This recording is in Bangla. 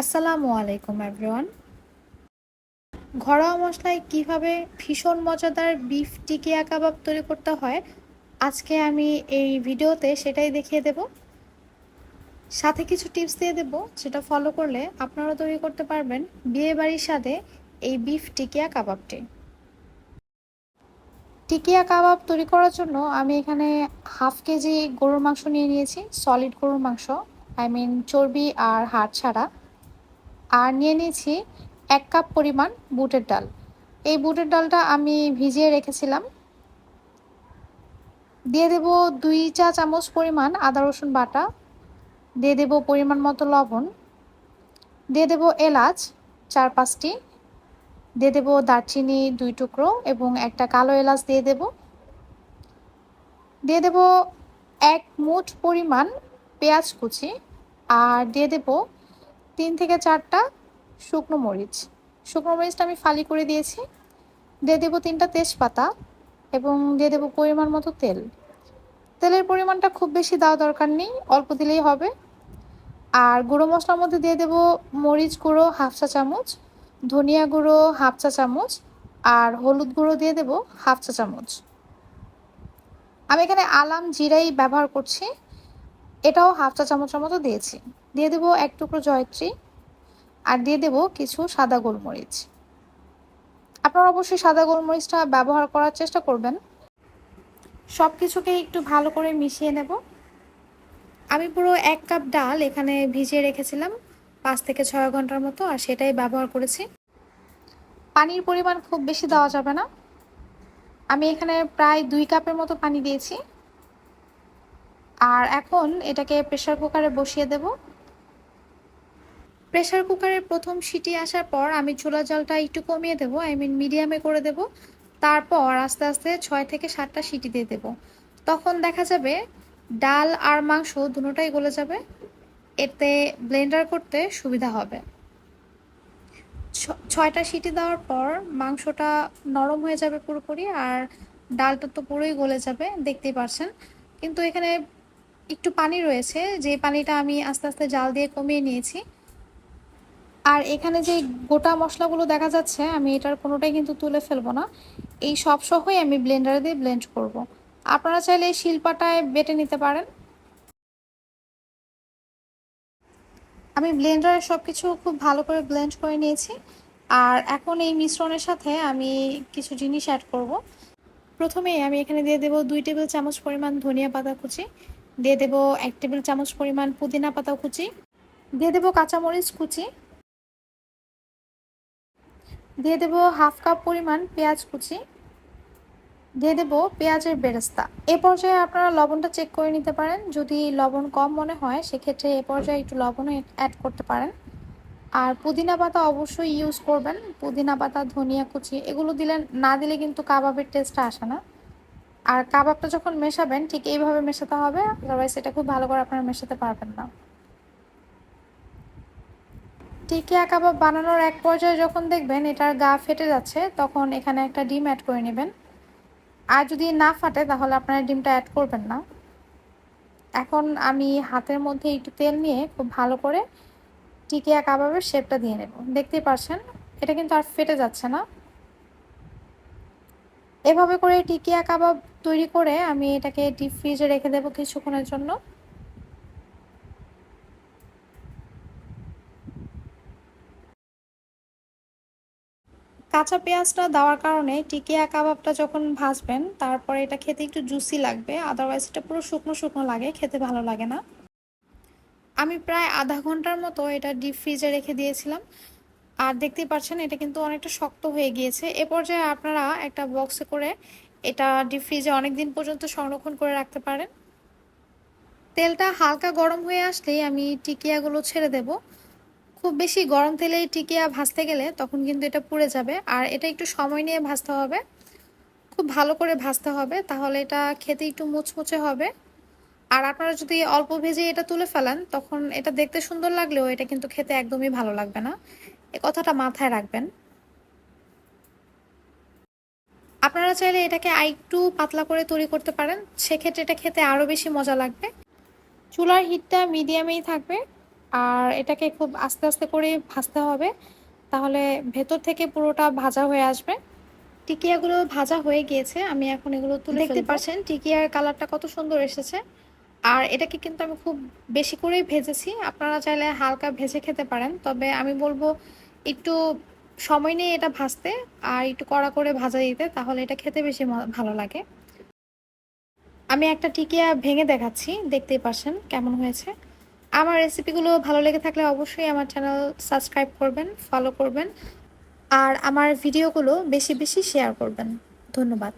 আসসালামু আলাইকুম এভরিওয়ান। ঘরোয়া মশলায় কিভাবে ভীষণ মজাদার বিফ টিকিয়া কাবাব তৈরি করতে হয় আজকে আমি এই ভিডিওতে সেটাই দেখিয়ে দেব। সাথে কিছু টিপস দিয়ে দেব যেটা ফলো করলে আপনারা তৈরি করতে পারবেন বিয়ে বাড়ির স্বাদে এই বিফ টিকিয়া কাবাবটি। টিকিয়া কাবাব তৈরি করার জন্য আমি এখানে হাফ কেজি গরুর মাংস নিয়ে নিয়েছি, সলিড গরুর মাংস, চর্বি আর হাড় ছাড়া। আর নিয়ে নিয়েছি 1 কাপ পরিমাণ বুটের ডাল। এই বুটের ডালটা আমি ভিজিয়ে রেখেছিলাম। দিয়ে দেব 2 চা চামচ পরিমাণ আদা রসুন বাটা, দিয়ে দেব পরিমাণ মতো লবণ, দিয়ে দেব এলাচ 4-5টি, দিয়ে দেব দারচিনি 2 টুকরো এবং একটা কালো এলাচ দিয়ে দেব। দিয়ে দেব 1 মুঠ পরিমাণ পেঁয়াজ কুচি, আর দিয়ে দেব 3 থেকে 4টা শুকনো মরিচ। শুকনো মরিচটা আমি ফালি করে দিয়েছি। দিয়ে দেব 3টা তেজপাতা এবং দিয়ে দেব পরিমাণ মতো তেল। তেলের পরিমাণটা খুব বেশি দেওয়া দরকার নেই, অল্প দিলেই হবে। আর গুঁড়ো মশলার মধ্যে দিয়ে দেব মরিচ গুঁড়ো 1/2 চা চামচ, ধনিয়া গুঁড়ো 1/2 চা চামচ, আর হলুদ গুঁড়ো দিয়ে দেব 1/2 চা চামচ। আমি এখানে আলাম জিরাই ব্যবহার করছি, এটাও 1/2 চা চামচের মতো দিয়েছি। দিয়ে দেব 1 টুকরো জয়ত্রী, আর দিয়ে দেব কিছু সাদা গোলমরিচ। আপনারা অবশ্যই সাদা গোলমরিচটা ব্যবহার করার চেষ্টা করবেন। সব কিছুকে একটু ভালো করে মিশিয়ে নেব। আমি পুরো 1 কাপ ডাল এখানে ভিজিয়ে রেখেছিলাম 5 থেকে 6 ঘন্টার মতো, আর সেটাই ব্যবহার করেছি। পানির পরিমাণ খুব বেশি দেওয়া যাবে না। আমি এখানে প্রায় 2 কাপের মতো পানি দিয়েছি। আর এখন এটাকে প্রেসার কুকারে বসিয়ে দেব। প্রেসার কুকারের প্রথম সিটি আসার পর আমি চুলার জালটা একটু কমিয়ে দেব, মিডিয়ামে করে দেব। তারপর আস্তে আস্তে 6 থেকে 7টা সিটি দিয়ে দেব। তখন দেখা যাবে ডাল আর মাংস দুটোটাই গলে যাবে, এতে ব্লেন্ডার করতে সুবিধা হবে। 6টা সিটি দেওয়ার পর মাংসটা নরম হয়ে যাবে পুরোপুরি, আর ডালটা তো পুরোই গলে যাবে, দেখতেই পারছেন। কিন্তু এখানে একটু পানি রয়েছে, যে পানিটা আমি আস্তে আস্তে জাল দিয়ে কমিয়ে নিয়েছি। আর এখানে যে গোটা মশলাগুলো দেখা যাচ্ছে, আমি এটার কোনোটাই কিন্তু তুলে ফেলবো না। এই সব সহই আমি ব্লেন্ডারে দিয়ে ব্লেন্ড করব। আপনারা চাইলে শিলপাটায় বেটে নিতে পারেন। আমি ব্লেন্ডারে সব কিছু খুব ভালো করে ব্লেন্ড করে নিয়েছি। আর এখন এই মিশ্রণের সাথে আমি কিছু জিনিস অ্যাড করব। প্রথমেই আমি এখানে দিয়ে দেব 2 টেবিল চামচ পরিমাণ ধনিয়া পাতা কুচি, দিয়ে দেব 1 টেবিল চামচ পরিমাণ পুদিনা পাতা কুচি, দিয়ে দেব কাঁচামরিচ কুচি, দিয়ে দেব 1/2 কাপ পরিমাণ পেঁয়াজ কুচি, দিয়ে দেব পেঁয়াজের বেরেস্তা। এ পর্যায়ে আপনারা লবণটা চেক করে নিতে পারেন, যদি লবণ কম মনে হয় সেক্ষেত্রে এ পর্যায়ে একটু লবণও অ্যাড করতে পারেন। আর পুদিনা পাতা অবশ্যই ইউজ করবেন। পুদিনা পাতা, ধনিয়া কুচি এগুলো না দিলে কিন্তু কাবাবের টেস্টটা আসে না। আর কাবাবটা যখন মেশাবেন ঠিক এইভাবে মেশাতে হবে, আদারওয়াইজ এটা খুব ভালো করে আপনারা মেশাতে পারবেন না। টিকিয়া কাবাব বানানোর এক পর্যায়ে যখন দেখবেন এটার গা ফেটে যাচ্ছে, তখন এখানে একটা ডিম অ্যাড করে নেবেন। আর যদি না ফাটে তাহলে আপনারা ডিমটা অ্যাড করবেন না। এখন আমি হাতের মধ্যে একটু তেল নিয়ে খুব ভালো করে টিকিয়া কাবাবের শেপটা দিয়ে নেব। দেখতেই পাচ্ছেন এটা কিন্তু আর ফেটে যাচ্ছে না। এভাবে করে টিকিয়া কাবাব তৈরি করে আমি এটাকে ডিপ ফ্রিজে রেখে দেবো কিছুক্ষণের জন্য। কাঁচা পেঁয়াজটা দেওয়ার কারণে টিকিয়া কাবাবটা যখন ভাজবেন তারপরে এটা খেতে একটু জুসি লাগবে, আদারওয়াইজ এটা পুরো শুকনো শুকনো লাগে, খেতে ভালো লাগে না। আমি প্রায় আধা ঘন্টার মতো এটা ডিপ ফ্রিজে রেখে দিয়েছিলাম। আর দেখতেই পাচ্ছেন এটা কিন্তু অনেকটা শক্ত হয়ে গিয়েছে। এ পর্যায়ে আপনারা একটা বক্সে করে এটা ডিপ ফ্রিজে অনেক দিন পর্যন্ত সংরক্ষণ করে রাখতে পারেন। তেলটা হালকা গরম হয়ে আসলেই আমি টিকিয়াগুলো ছেড়ে দেব। খুব বেশি গরম তেলে টিকিয়া ভাজতে গেলে তখন কিন্তু এটা পুড়ে যাবে, আর এটা একটু সময় নিয়ে ভাজতে হবে, খুব ভালো করে ভাজতে হবে, তাহলে এটা খেতে একটু মুচমুচে হবে। আর আপনারা যদি অল্প ভেজে এটা তুলে ফেলেন তখন এটা দেখতে সুন্দর লাগলেও এটা কিন্তু খেতে একদমই ভালো লাগবে না, এ কথাটা মাথায় রাখবেন। আপনারা চাইলে এটাকে আরেকটু পাতলা করে তৈরি করতে পারেন, সেক্ষেত্রে এটা খেতে আরও বেশি মজা লাগবে। চুলার হিটটা মিডিয়ামেই থাকবে। আর এটাকে খুব আস্তে আস্তে করে ভাজতে হবে, তাহলে ভেতর থেকে পুরোটা ভাজা হয়ে আসবে। টিকিয়াগুলো ভাজা হয়ে গিয়েছে, আমি এখন এগুলো তুলে দেখতে পাচ্ছেন টিকিয়ার কালারটা কত সুন্দর এসেছে। আর এটাকে কিন্তু আমি খুব বেশি করেই ভেজেছি, আপনারা চাইলে হালকা ভেজে খেতে পারেন, তবে আমি বলবো একটু সময় নিয়ে এটা ভাজতে আর একটু কড়া করে ভাজা দিতে, তাহলে এটা খেতে বেশি ভালো লাগে। আমি একটা টিকিয়া ভেঙে দেখাচ্ছি, দেখতেই পাচ্ছেন কেমন হয়েছে। আমার রেসিপিগুলো ভালো লেগে থাকলে অবশ্যই আমার চ্যানেল সাবস্ক্রাইব করবেন, ফলো করবেন আর আমার ভিডিওগুলো বেশি বেশি শেয়ার করবেন। ধন্যবাদ।